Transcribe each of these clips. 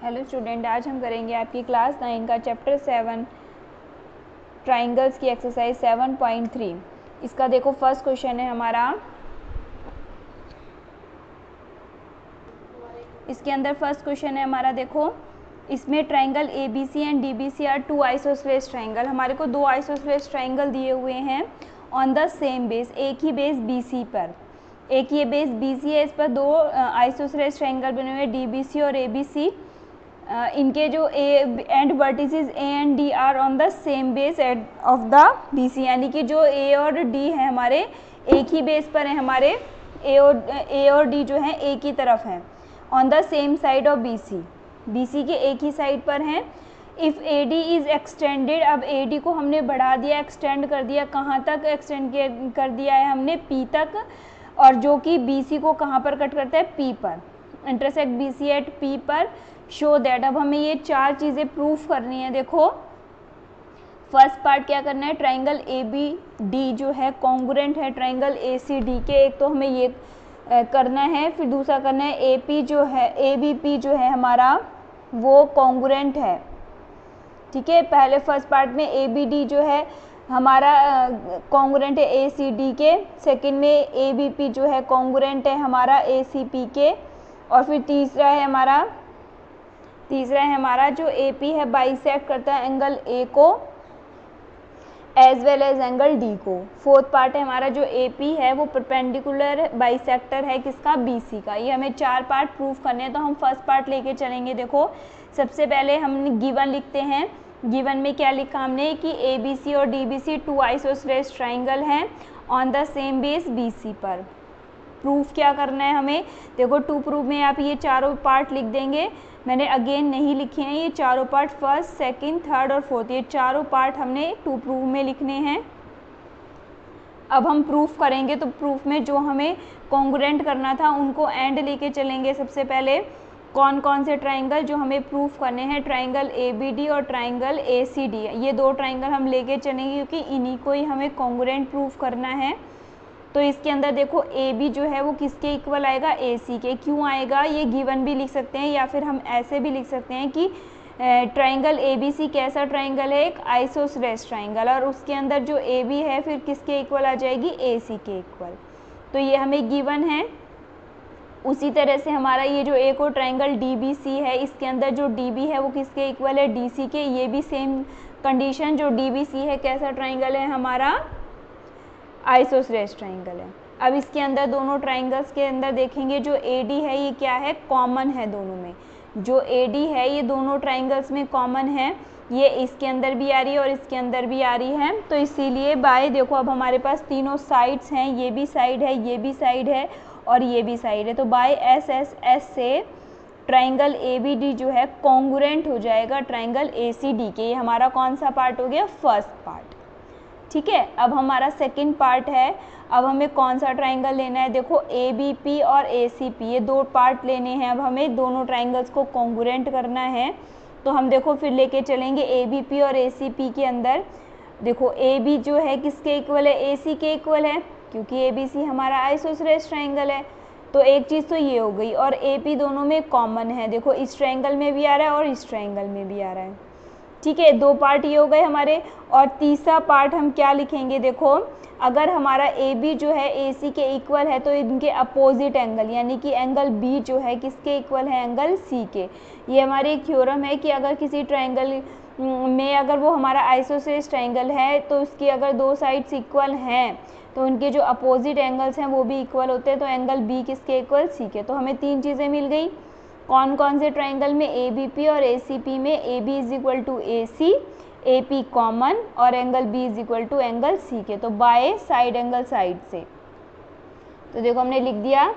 Hello student, आज हम करेंगे आपकी क्लास 9 का चैप्टर 7 ट्राइंगल्स की एक्सरसाइज 7.3। इसका देखो फर्स्ट क्वेश्चन है हमारा। इसके अंदर फर्स्ट क्वेश्चन है हमारा, देखो इसमें triangle A B C and D B C are two isosceles triangle. हमारे को दो आइसोसेलेस ट्राइंगल दिए हुए हैं ऑन द सेम बेस, एक ही बेस बी सी पर। एक ये बेस बी सी है, इस पर दो आइसोसेलेस ट्राइंगल बने हुए डी बी सी और ए बी सी। इनके जो A and vertices A and D are on the same base of the B C, यानी कि जो ए और डी है हमारे एक ही बेस पर है, हमारे ए और डी जो है एक ही तरफ है on the same side of B C. B C के एक ही साइड पर हैं। If A D is extended, अब ए डी को हमने बढ़ा दिया, एक्सटेंड कर दिया। कहाँ तक एक्सटेंड कर दिया है हमने? पी तक। और जो कि बी सी को कहाँ पर कट करता है? पी पर। Intersect B C at P पर। शो दैट, अब हमें ये चार चीज़ें प्रूफ करनी है। देखो फर्स्ट पार्ट क्या करना है, ट्राइंगल ए बी डी जो है कॉन्ग्रुएंट है ट्राइंगल ए सी डी के। एक तो हमें ये करना है, फिर दूसरा करना है ए पी जो है ए बी पी जो है हमारा वो कॉन्ग्रुएंट है। ठीक है, पहले फर्स्ट पार्ट में ए बी डी जो है हमारा कॉन्ग्रुएंट है ए सी डी के। सेकंड में ए बी पी जो है कॉन्ग्रुएंट है हमारा ए सी पी के। और फिर तीसरा है हमारा जो ए पी है बाइसेक्ट करता है एंगल ए को as well as angle D को। फोर्थ पार्ट है हमारा जो ए पी है वो परपेंडिकुलर बाइसेक्टर है किसका? बी सी का। ये हमें चार पार्ट प्रूफ करने हैं, तो हम फर्स्ट पार्ट लेके चलेंगे। देखो सबसे पहले हम गिवन लिखते हैं। गिवन में क्या लिखा हमने कि ए बी सी और D B C two isosceles triangle हैं on the same base B C पर। प्रूफ क्या करना है हमें? देखो टू प्रूफ में आप ये चारों पार्ट लिख देंगे। मैंने अगेन नहीं लिखे हैं ये चारों पार्ट, फर्स्ट सेकंड थर्ड और फोर्थ, ये चारों पार्ट हमने टू प्रूफ में लिखने हैं। अब हम प्रूफ करेंगे, तो प्रूफ में जो हमें कॉन्ग्रुएंट करना था उनको एंड लेके चलेंगे। सबसे पहले कौन कौन से ट्राइंगल जो हमें प्रूफ करने हैं, ट्राइंगल ए बी डी और ट्राइंगल ए सी डी, ये दो ट्राइंगल हम लेके चलेंगे क्योंकि इन्हीं को ही हमें कॉन्ग्रुएंट प्रूफ करना है। तो इसके अंदर देखो ए बी जो है वो किसके इक्वल आएगा? ए सी के। क्यों आएगा? ये गिवन भी लिख सकते हैं या फिर हम ऐसे भी लिख सकते हैं कि ट्राइंगल ए बी सी कैसा ट्राइंगल है? एक आइसोसेलेस ट्राइंगल, और उसके अंदर जो ए बी है फिर किसके इक्वल आ जाएगी? ए सी के इक्वल। तो ये हमें गिवन है। उसी तरह से हमारा ये जो एक और ट्राइंगल डी बी सी है, इसके अंदर जो डी बी है वो किसके इक्वल है? डी सी के। ये भी सेम कंडीशन, जो डी बी सी है कैसा ट्राइंगल है? हमारा आइसोसेलेस ट्राइंगल है। अब इसके अंदर दोनों ट्राइंगल्स के अंदर देखेंगे जो ए डी है ये क्या है? कॉमन है दोनों में। जो ए डी है ये दोनों ट्राइंगल्स में कॉमन है, ये इसके अंदर भी आ रही है और इसके अंदर भी आ रही है। तो इसीलिए बाय देखो अब हमारे पास तीनों साइड्स हैं, ये भी साइड है, ये भी साइड है और ये भी साइड है। तो बाय एस एस एस से ट्राइंगल ए बी डी जो है कॉन्ग्रुएंट हो जाएगा ट्राइंगल ए सी डी के। ये हमारा कौन सा पार्ट हो गया? First part. ठीक है, अब हमारा सेकंड पार्ट है। अब हमें कौन सा ट्राइंगल लेना है? देखो ए बी पी और ए सी पी, ये दो पार्ट लेने हैं। अब हमें दोनों ट्राइंगल्स को कॉन्ग्रुएंट करना है, तो हम देखो फिर लेके चलेंगे ए बी पी और ए सी पी के अंदर। देखो ए बी जो है किसके इक्वल है? ए सी के इक्वल है, क्योंकि ए बी सी हमारा आइसोसेलेस ट्राइंगल है। तो एक चीज़ तो ये हो गई, और ए पी दोनों में कॉमन है। देखो इस ट्राइंगल में भी आ रहा है और इस ट्राइंगल में भी आ रहा है। ठीक है, दो पार्ट ये हो गए हमारे। और तीसरा पार्ट हम क्या लिखेंगे? देखो अगर हमारा ए बी जो है ए सी के इक्वल है तो इनके अपोजिट एंगल, यानी कि एंगल बी जो है किसके इक्वल है? एंगल सी के। ये हमारी एक थ्योरम है कि अगर किसी ट्राइंगल में अगर वो हमारा आइसोसेलेस ट्राइंगल है तो उसकी अगर दो साइड्स इक्वल हैं तो उनके जो अपोजिट एंगल्स हैं वो भी इक्वल होते हैं। तो एंगल बी किसके इक्वल? सी के। तो हमें तीन चीज़ें मिल गई। कौन कौन से ट्राइंगल में? ए बी पी और ए सी पी में A B is equal to A C, A P common और angle B is equal to angle C के। तो बाय साइड एंगल साइड से, तो देखो हमने लिख दिया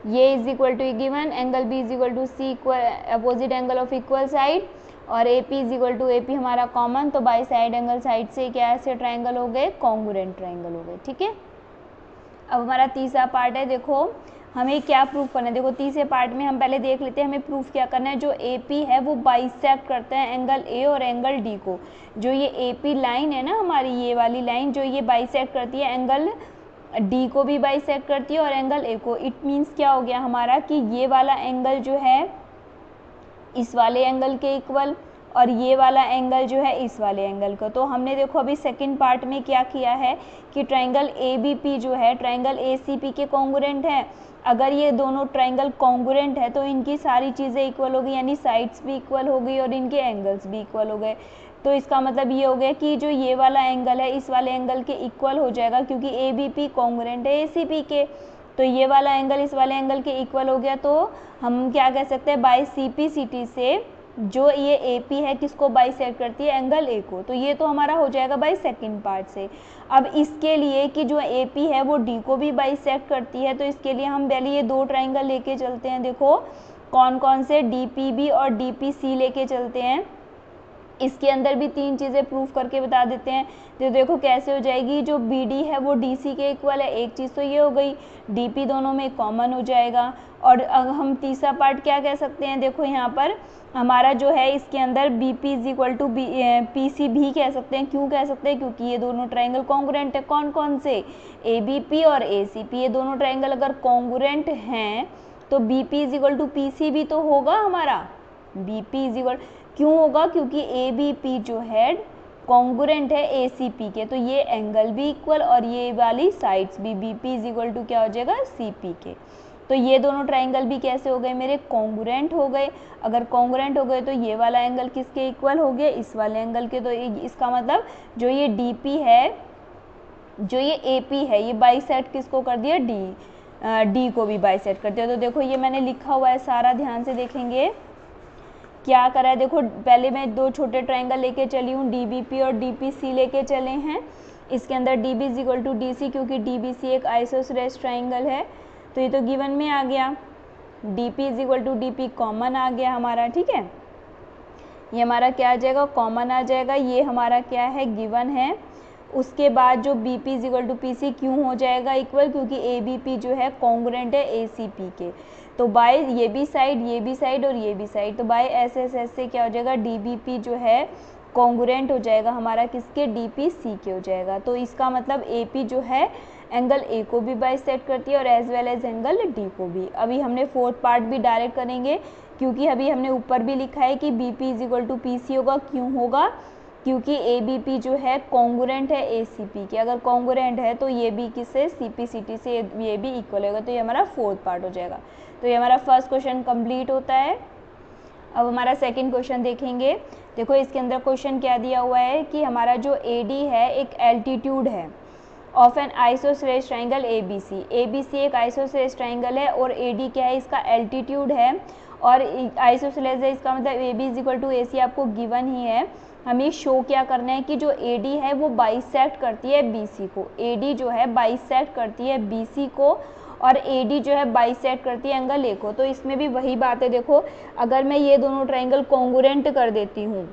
ये is equal to given, angle B is equal to C equal opposite angle of equal side, और A P is equal to A P हमारा कॉमन। तो बाय साइड एंगल साइड से क्या ऐसे ट्राइंगल हो गए? कॉन्ग्रुएंट ट्राइंगल हो गए। ठीक है, अब हमारा तीसरा पार्ट है। देखो हमें क्या प्रूफ करना है? देखो तीसरे पार्ट में हम पहले देख लेते हैं हमें प्रूफ क्या करना है। जो ए पी है वो बाइसेक्ट करता है एंगल ए और एंगल डी को। जो ये ए पी लाइन है ना हमारी, ये वाली लाइन जो ये बाइसेक्ट करती है एंगल डी को भी बाइसेक्ट करती है और एंगल ए को। इट मीन्स क्या हो गया हमारा कि ये वाला एंगल जो है इस वाले एंगल के इक्वल, और ये वाला एंगल जो है इस वाले एंगल का। तो हमने देखो अभी सेकंड पार्ट में क्या किया है कि ट्रायंगल ABP जो है ट्रायंगल ACP के कॉन्ग्रुएंट है। अगर ये दोनों ट्रायंगल कॉन्ग्रुएंट है तो इनकी सारी चीज़ें इक्वल हो गई, यानी साइड्स भी इक्वल हो गई और इनके एंगल्स भी इक्वल हो गए। तो इसका मतलब ये हो गया कि जो ये वाला एंगल है इस वाले एंगल के इक्वल हो जाएगा, क्योंकि ABP कॉन्ग्रुएंट है ACP के। तो ये वाला एंगल इस वाले एंगल के इक्वल हो गया। तो हम क्या कह सकते हैं, बाय CPCT से जो ये AP है किसको बाइसेक्ट करती है, एंगल A को। तो ये तो हमारा हो जाएगा बाय सेकंड पार्ट से। अब इसके लिए कि जो AP है वो D को भी बाइसेक्ट करती है, तो इसके लिए हम पहले ये दो ट्रायंगल लेके चलते हैं। देखो कौन कौन से, DPB और DPC लेके चलते हैं। इसके अंदर भी तीन चीज़ें प्रूफ करके बता देते हैं। तो देखो कैसे हो जाएगी, जो BD है वो DC के इक्वल है, एक चीज़ तो ये हो गई। DP दोनों में कॉमन हो जाएगा। और हम तीसरा पार्ट क्या कह सकते हैं, देखो यहाँ पर हमारा जो है इसके अंदर BP is equal to PC भी कह सकते हैं। क्यों कह सकते हैं, क्योंकि ये दोनों ट्रायंगल कॉन्ग्रुएंट है। कौन कौन से, ABP और ACP, ये दोनों ट्रायंगल अगर कॉन्ग्रुएंट हैं तो BP is equal to PC भी तो होगा हमारा। BP इज इक्वल क्यों होगा, क्योंकि ABP जो है कॉन्ग्रुएंट है ACP के, तो ये एंगल भी इक्वल और ये वाली साइड्स भी। BP इज इक्वल टू क्या हो जाएगा, CP के। तो ये दोनों ट्रायंगल भी कैसे हो गए मेरे, कॉन्ग्रुएंट हो गए। अगर कॉन्ग्रुएंट हो गए तो ये वाला एंगल किसके इक्वल हो गया, इस वाले एंगल के। तो इसका मतलब जो ये DP है, जो ये AP है, ये बाइसेक्ट किसको कर दिया, D को भी बाइसेक्ट कर दिया। तो देखो ये मैंने लिखा हुआ है सारा, ध्यान से देखेंगे क्या करा है। देखो पहले मैं दो छोटे ट्रायंगल लेके चली हूँ, DBP और DPC लेके चले हैं। इसके अंदर DB is equal to DC, क्योंकि DBC एक आइसोसेलेस ट्रायंगल है, तो ये तो गिवन में आ गया। DP is equal to DP common आ गया हमारा, ठीक है। ये हमारा क्या आ जाएगा, कॉमन आ जाएगा। ये हमारा क्या है, गिवन है। उसके बाद जो BP is equal to PC क्यों हो जाएगा इक्वल, क्योंकि ABP जो है कॉन्ग्रुएंट है ACP के। तो बाय ये भी साइड और ये भी साइड, तो बाय SSS से क्या हो जाएगा, DBP जो है कॉन्ग्रुएंट हो जाएगा हमारा किसके, DPC के हो जाएगा। तो इसका मतलब AP जो है एंगल A को भी बाइसेक्ट करती है और as well as angle D को भी। अभी हमने फोर्थ पार्ट भी डायरेक्ट करेंगे, क्योंकि अभी हमने ऊपर भी लिखा है कि BP is equal to PC होगा। क्यों होगा, क्योंकि ABP जो है कॉन्ग्रुएंट है ACP के। अगर कॉन्ग्रुएंट है तो ये भी किससे, CPCT से ये भी इक्वल होगा। तो ये हमारा फोर्थ पार्ट हो जाएगा। तो ये हमारा फर्स्ट क्वेश्चन कंप्लीट होता है। अब हमारा सेकंड क्वेश्चन देखेंगे। देखो इसके अंदर क्वेश्चन क्या दिया हुआ है कि हमारा जो AD है एक एल्टीट्यूड है of N isosceles triangle ABC। ABC एक आइसोसेलेस ट्रायंगल है और AD क्या है, इसका एल्टीट्यूड है और आइसोसेलेस है। इसका मतलब AB is equal to AC आपको गिवन ही है। हमें शो क्या करना है कि जो AD है वो बाइसेक्ट करती है BC को। AD जो है बाइसेक्ट करती है BC को और AD जो है बाइसेक्ट करती है एंगल A को। तो इसमें भी वही बात है। देखो अगर मैं ये दोनों ट्रायंगल कॉन्ग्रुएंट कर देती हूँ,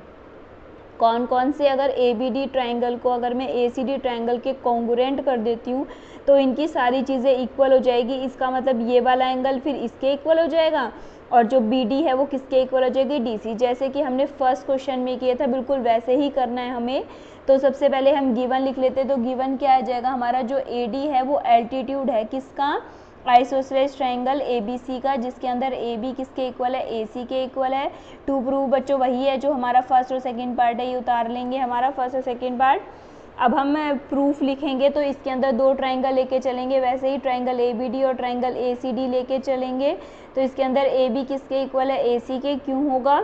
कौन कौन से, अगर ABD ट्रायंगल को अगर मैं ACD ट्रायंगल के कॉन्ग्रुएंट कर देती हूँ तो इनकी सारी चीज़ें इक्वल हो जाएगी। इसका मतलब ये वाला एंगल फिर इसके इक्वल हो जाएगा और जो BD है वो किसके इक्वल हो जाएगी, DC। जैसे कि हमने फर्स्ट क्वेश्चन में किया था बिल्कुल वैसे ही करना है हमें। तो सबसे पहले हम गिवन लिख लेते हैं। तो गिवन क्या आ जाएगा, हमारा जो AD है वो एल्टीट्यूड है किसका, आइसोसेलेस ट्रायंगल ABC का, जिसके अंदर AB किसके इक्वल है, AC के इक्वल है। टू प्रूव बच्चों वही है जो हमारा फर्स्ट और सेकंड पार्ट है, ये उतार लेंगे हमारा फर्स्ट और सेकंड पार्ट। अब हम प्रूफ लिखेंगे तो इसके अंदर दो ट्रायंगल लेके चलेंगे, वैसे ही ट्रायंगल ABD और ट्रायंगल ACD लेके चलेंगे। तो इसके अंदर AB किसके इक्वल है, AC के। क्यों होगा,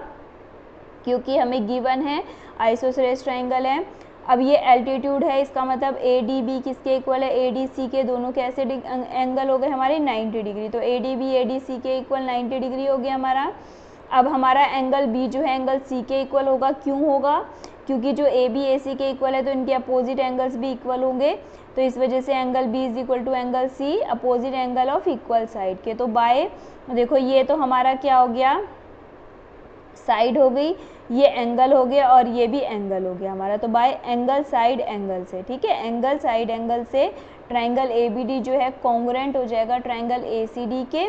क्योंकि हमें गिवन है आइसोसेलेस ट्रायंगल है। अब ये एल्टीट्यूड है, इसका मतलब ADB किसके इक्वल है, ADC के। दोनों कैसे एंगल हो गए हमारे 90 डिग्री। तो ADB ADC के इक्वल 90 डिग्री हो गया हमारा। अब हमारा एंगल B जो है एंगल C के इक्वल होगा। क्यों होगा, क्योंकि जो AB AC के इक्वल है तो इनके अपोजिट एंगल्स भी इक्वल होंगे। तो इस वजह से angle B is equal to angle C, opposite angle of equal side के। तो बाय देखो ये तो हमारा क्या हो गया, साइड हो गई, ये एंगल हो गया और ये भी एंगल हो गया हमारा। तो बाय एंगल साइड एंगल से, ठीक है, एंगल साइड एंगल से ट्रायंगल ABD जो है कॉन्ग्रुएंट हो जाएगा ट्रायंगल ACD के।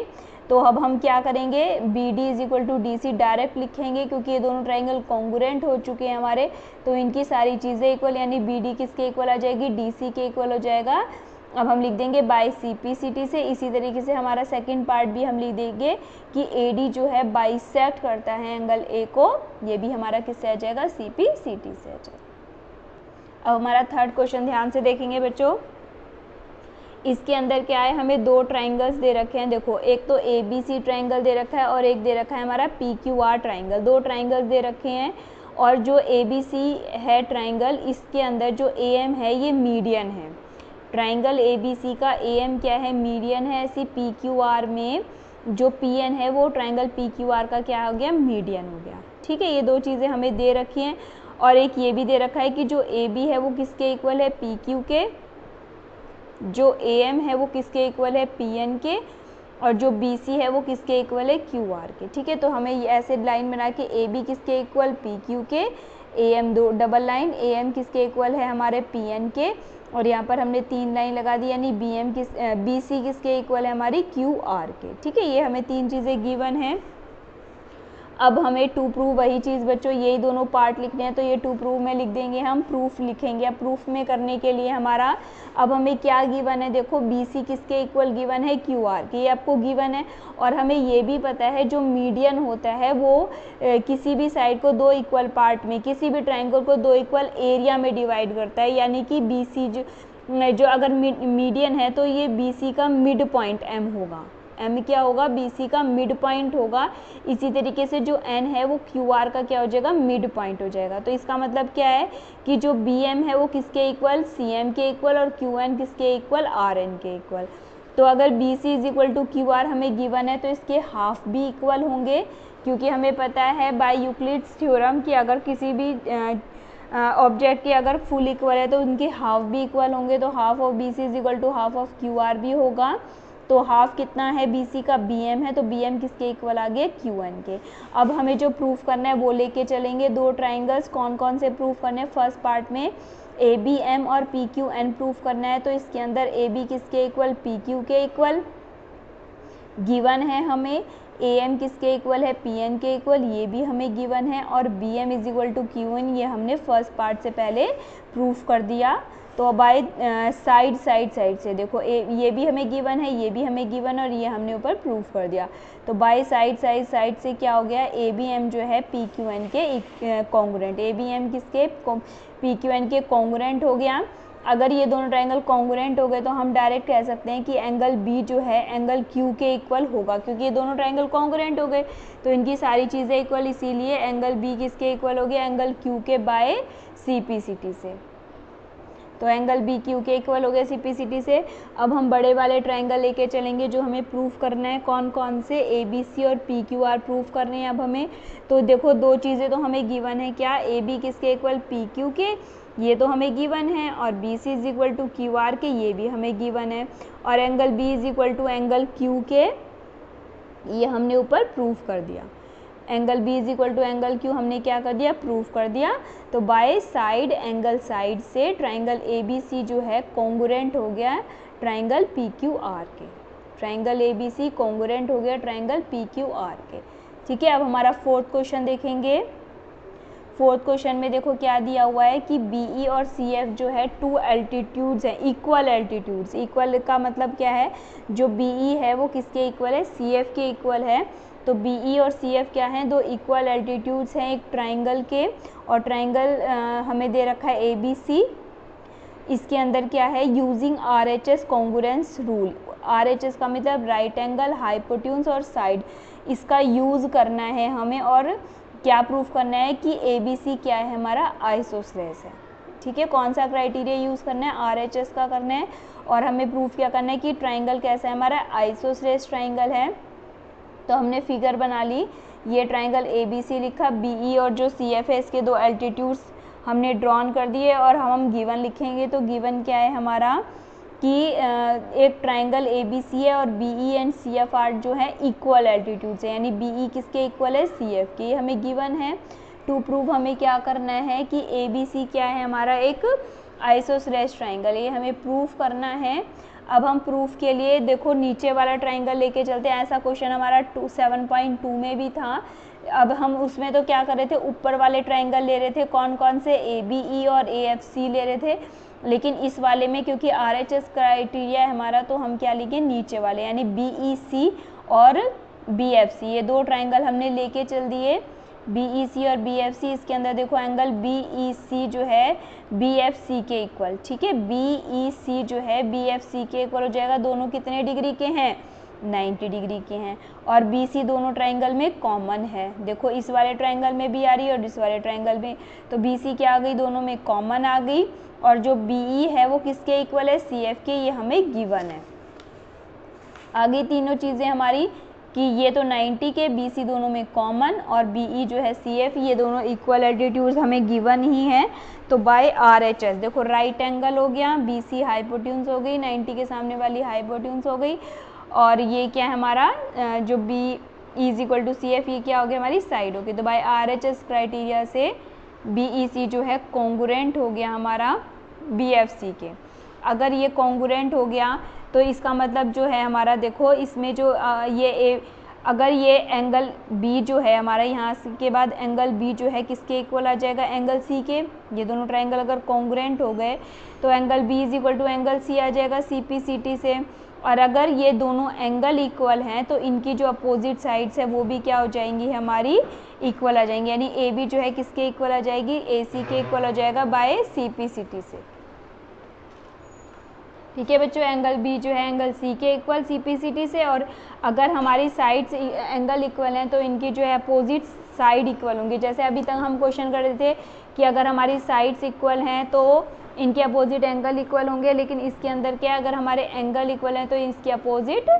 तो अब हम क्या करेंगे, BD is equal to DC direct लिखेंगे, क्योंकि ये दोनों ट्रायंगल कॉन्ग्रुएंट हो चुके हैं हमारे। तो इनकी सारी चीज़ें इक्वल, यानी BD किसके इक्वल आ जाएगी, DC के इक्वल हो जाएगा। अब हम लिख देंगे बाई CPCT से। इसी तरीके से हमारा सेकंड पार्ट भी हम लिख देंगे कि AD जो है बाइसेक्ट करता है एंगल A को, ये भी हमारा किससे आ जाएगा, CPCT से आ जाएगा। अब हमारा थर्ड क्वेश्चन ध्यान से देखेंगे बच्चों। इसके अंदर क्या है, हमें दो ट्राइंगल्स दे रखे हैं। देखो एक तो ABC ट्राइंगल दे रखा है और एक दे रखा है हमारा PQR ट्राइंगल। दो ट्राइंगल्स दे रखे हैं और जो ABC है ट्राइंगल, इसके अंदर जो AM है ये मीडियन है। ट्राइंगल ABC का AM क्या है, मीडियन है। ऐसी PQR में जो PN है वो ट्राइंगल PQR का क्या हो गया, मीडियन हो गया। ठीक है, ये दो चीज़ें हमें दे रखी हैं। और एक ये भी दे रखा है कि जो AB है वो किसके इक्वल है, PQ के। जो AM है वो किसके इक्वल है, PN के। और जो BC है वो किसके इक्वल है, QR के। ठीक है, तो हमें ये ऐसे लाइन बना के AB किसके इक्वल, PQ के। AM दो डबल लाइन, AM किसके इक्वल है, हमारे PN के। और यहाँ पर हमने 3 लाइन लगा दी, यानी BC किसके इक्वल है, हमारी QR के। ठीक है, ये हमें 3 चीज़ें गिवन हैं। अब हमें टू प्रूव वही चीज़ बच्चों, यही दोनों पार्ट लिखने हैं, तो ये टू प्रूव में लिख देंगे, हम प्रूफ लिखेंगे। अब प्रूफ में करने के लिए हमारा, अब हमें क्या गिवन है, देखो BC किसके इक्वल गिवन है, QR के, ये आपको गिवन है। और हमें ये भी पता है जो मीडियन होता है वो किसी भी साइड को दो इक्वल पार्ट में, किसी भी ट्राइंगल को दो इक्वल एरिया में डिवाइड करता है। यानी कि BC जो अगर मीडियन है तो ये BC का मिड पॉइंट M होगा। M क्या होगा, BC का मिड पॉइंट होगा। इसी तरीके से जो N है वो QR का क्या हो जाएगा, मिड पॉइंट हो जाएगा। तो इसका मतलब क्या है कि जो BM है वो किसके इक्वल, CM के इक्वल। और QN किसके इक्वल, RN के इक्वल। तो अगर BC is equal to QR हमें गिवन है तो इसके हाफ भी इक्वल होंगे, क्योंकि हमें पता है बाय यूक्लिड्स थ्योरम कि अगर किसी भी ऑब्जेक्ट के अगर फुल इक्वल है तो उनके हाफ भी इक्वल होंगे। तो half of BC is equal to half of QR भी होगा। तो हाफ कितना है BC का, BM है, तो BM किसके इक्वल आ गए, QN के। अब हमें जो प्रूफ करना है वो लेके चलेंगे। दो ट्राइंगल्स कौन कौन से प्रूफ करने हैं, फर्स्ट पार्ट में ABM और PQN प्रूफ करना है। तो इसके अंदर AB किसके इक्वल, PQ के इक्वल गिवन है हमें। AM किसके इक्वल है, PN के इक्वल, ये भी हमें गिवन है। और BM is equal to QN, ये हमने फर्स्ट पार्ट से पहले प्रूफ कर दिया। तो बाय साइड से देखो ये भी हमें गिवन है, ये भी हमें गिवन, और ये हमने ऊपर प्रूफ कर दिया। तो बाय साइड से क्या हो गया, ABM जो है PQN के कॉन्ग्रुएंट, ABM किसके, PQN के कॉन्ग्रुएंट हो गया। अगर ये दोनों ट्राइंगल कॉन्ग्रुएंट हो गए तो हम डायरेक्ट कह सकते हैं कि एंगल B जो है एंगल Q के इक्वल होगा, क्योंकि ये दोनों ट्राइंगल कॉन्ग्रुएंट हो गए तो इनकी सारी चीज़ें इक्वल, इसीलिए एंगल B किसके इक्वल हो गया, एंगल Q के बाय CPCT से। तो एंगल BQ के इक्वल हो गया CPCT से। अब हम बड़े वाले ट्राइंगल लेके चलेंगे जो हमें प्रूफ करना है, कौन कौन से, ABC और PQR प्रूफ करने हैं अब हमें। तो देखो दो चीज़ें तो हमें गिवन है, क्या, AB किसके इक्वल, PQ के, ये तो हमें गिवन है। और BC is equal to QR के, ये भी हमें गिवन है। और angle B is equal to angle Q के, ये हमने ऊपर प्रूफ कर दिया। Angle B is equal to angle Q हमने क्या कर दिया, प्रूफ कर दिया। तो बाय साइड, एंगल साइड से ट्राइंगल ABC जो है कॉन्ग्रुएंट हो गया ट्राइंगल PQR के। ट्राइंगल ABC कॉन्ग्रुएंट हो गया ट्राइंगल PQR के। ठीक है, अब हमारा फोर्थ क्वेश्चन देखेंगे। फोर्थ क्वेश्चन में देखो क्या दिया हुआ है कि BE और CF जो है टू एल्टीट्यूड्स हैं, इक्वल एल्टीट्यूड्स। इक्वल का मतलब क्या है, जो BE है वो किसके इक्वल है, CF के इक्वल है। तो BE और CF क्या हैं, दो इक्वल एल्टीट्यूड्स हैं एक ट्राइंगल के। और ट्राइंगल हमें दे रखा है ABC। इसके अंदर क्या है, using RHS congruence rule. RHS का मतलब राइट एंगल, हाइपोटेन्यूज और साइड, इसका यूज़ करना है हमें। और क्या प्रूफ करना है कि ABC क्या है, हमारा आइसोसेलेस है। ठीक है, कौन सा क्राइटेरिया यूज़ करना है, RHS का करना है। और हमें प्रूफ क्या करना है कि ट्राइंगल कैसा है, हमारा आइसोसेलेस ट्राइंगल है। तो हमने फिगर बना ली, ये ट्राइंगल ABC लिखा, BE और जो CF है इसके दो एल्टीट्यूड्स हमने ड्रॉन कर दिए। और हम गिवन लिखेंगे, तो गिवन क्या है हमारा कि एक ट्राइंगल ABC है और BE एंड CF जो है इक्वल एल्टीट्यूड से, यानी BE किसके इक्वल है, CF के, ये हमें गिवन है। टू प्रूव हमें क्या करना है कि ABC क्या है, हमारा एक आइसोसेलेस ट्राइंगल, ये हमें प्रूफ करना है। अब हम प्रूफ के लिए देखो नीचे वाला ट्राइंगल लेके चलते हैं। ऐसा क्वेश्चन हमारा 7.2 में भी था, अब हम उसमें तो क्या कर रहे थे, ऊपर वाले ट्रायंगल ले रहे थे, कौन कौन से, ABE और AFC ले रहे थे, लेकिन इस वाले में क्योंकि RHS क्राइटेरिया है हमारा, तो हम क्या लिखे, नीचे वाले, यानी BEC और BFC, ये दो ट्रायंगल हमने लेके चल दिए, BEC और BFC। इसके अंदर देखो एंगल BEC जो है BFC के इक्वल, ठीक है, BEC जो है BFC के इक्वल हो जाएगा। दोनों कितने डिग्री के हैं, 90 डिग्री के हैं, और BC दोनों ट्रायंगल में कॉमन है। देखो इस वाले ट्रायंगल में भी आ रही है और इस वाले ट्रायंगल में, तो BC क्या आ गई, दोनों में कॉमन आ गई। और जो BE है वो किसके इक्वल है, CF के, ये हमें गिवन है। आगे तीनों चीज़ें हमारी कि ये तो 90 के, BC दोनों में कॉमन, और BE जो है CF, ये दोनों इक्वल एल्टीट्यूड्स हमें गिवन ही हैं। तो बाय RHS देखो राइट एंगल हो गया, BC हाइपोट्यून्स हो गई, 90 के सामने वाली हाइपोट्यून्स हो गई, और ये क्या है हमारा जो BE = CF, ये क्या हो गया, हमारी साइड हो गई। तो बाय RHS क्राइटेरिया से BEC जो है कॉन्ग्रुएंट हो गया हमारा BFC के। अगर ये कॉन्ग्रुएंट हो गया तो इसका मतलब जो है हमारा, देखो इसमें जो अगर ये एंगल B जो है हमारा, यहाँ के बाद एंगल B जो है किसके इक्वल आ जाएगा, एंगल C के। ये दोनों ट्रायंगल अगर कॉन्ग्रुएंट हो गए तो एंगल B = एंगल C आ जाएगा CPCT से। और अगर ये दोनों एंगल इक्वल हैं तो इनकी जो अपोजिट साइड्स है वो भी क्या हो जाएंगी, हमारी इक्वल आ जाएंगी, यानी AB जो है किसके इक्वल आ जाएगी, AC के इक्वल हो जाएगा बाय CPCT से। ठीक है बच्चों, एंगल B जो है एंगल C के इक्वल CPCT से, और अगर हमारी साइड्स एंगल इक्वल हैं तो इनकी जो है अपोजिट साइड इक्वल होंगी। जैसे अभी तक हम क्वेश्चन कर रहे थे कि अगर हमारी साइड्स इक्वल हैं तो इनके अपोजिट एंगल इक्वल होंगे, लेकिन इसके अंदर क्या है, अगर हमारे एंगल इक्वल हैं तो इसकी अपोजिट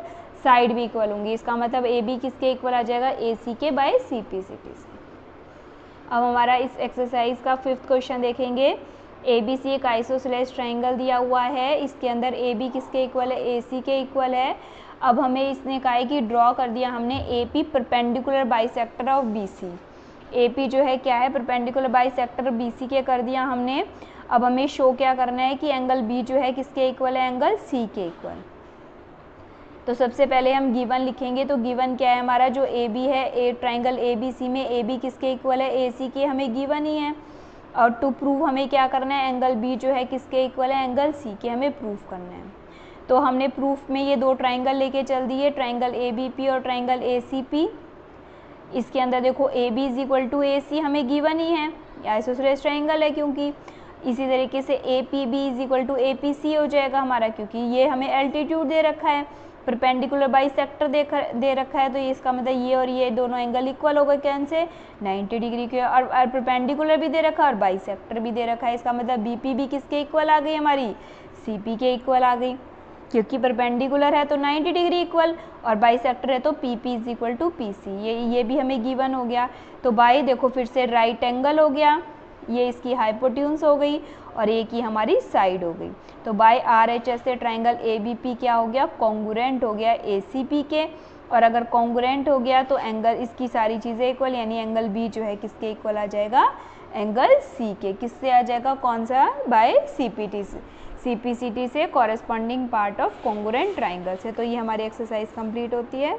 साइड भी इक्वल होंगी। इसका मतलब AB किसके इक्वल आ जाएगा, AC के बाय CPCT से। अब हमारा इस एक्सरसाइज का 5th क्वेश्चन देखेंगे। ABC एक आइसोसेलेस ट्रायंगल दिया हुआ है, इसके अंदर AB किसके इक्वल है, AC के इक्वल है। अब हमें इसने कहा है कि ड्रॉ कर दिया हमने AP perpendicular bisector of BC। AP जो है क्या है, परपेंडिकुलर बाइसेक्टर BC के कर दिया हमने। अब हमें शो क्या करना है कि एंगल B जो है किसके इक्वल है, एंगल C के इक्वल। तो सबसे पहले हम गिवन लिखेंगे। तो गिवन क्या है हमारा, जो AB है, ट्रायंगल ABC में AB किसके इक्वल है, AC के, हमें गिवन ही है। और टू प्रूव हमें क्या करना है, एंगल B जो है किसके इक्वल है, एंगल C के, हमें प्रूफ करना है। तो हमने प्रूफ में ये दो ट्रायंगल लेके चल दिए, ट्रायंगल ABP और ट्रायंगल ACP। इसके अंदर देखो AB = AC हमें गिवन ही है, आइसोसेलेस ट्रायंगल है क्योंकि। इसी तरीके से APB = APC हो जाएगा हमारा, क्योंकि ये हमें एल्टीट्यूड दे रखा है, परपेंडिकुलर बाइसेक्टर दे रखा है, तो ये इसका मतलब ये और ये दोनों एंगल इक्वल हो गए, कैन से 90 डिग्री के, और परपेंडिकुलर भी दे रखा है और बाइसेक्टर भी दे रखा है। इसका मतलब BP भी किसके इक्वल आ गई, हमारी CP के इक्वल आ गई, क्योंकि परपेंडिकुलर है तो 90 डिग्री इक्वल, और बाइसेक्टर है तो PP = PC। ये भी हमें गिवन हो गया। तो बाई देखो फिर से राइट एंगल हो गया, ये इसकी हाइपोट्यून्स हो गई, और एक ही हमारी साइड हो गई। तो बाय RHS से ट्रायंगल ABP क्या हो गया, कॉन्ग्रुएंट हो गया ACP के। और अगर कॉन्ग्रुएंट हो गया तो एंगल, इसकी सारी चीज़ें इक्वल, यानी एंगल B जो है किसके इक्वल आ जाएगा, एंगल C के। किससे आ जाएगा, कौन सा, बाय CPCT से, corresponding part of congruent triangle से। तो ये हमारी एक्सरसाइज कंप्लीट होती है।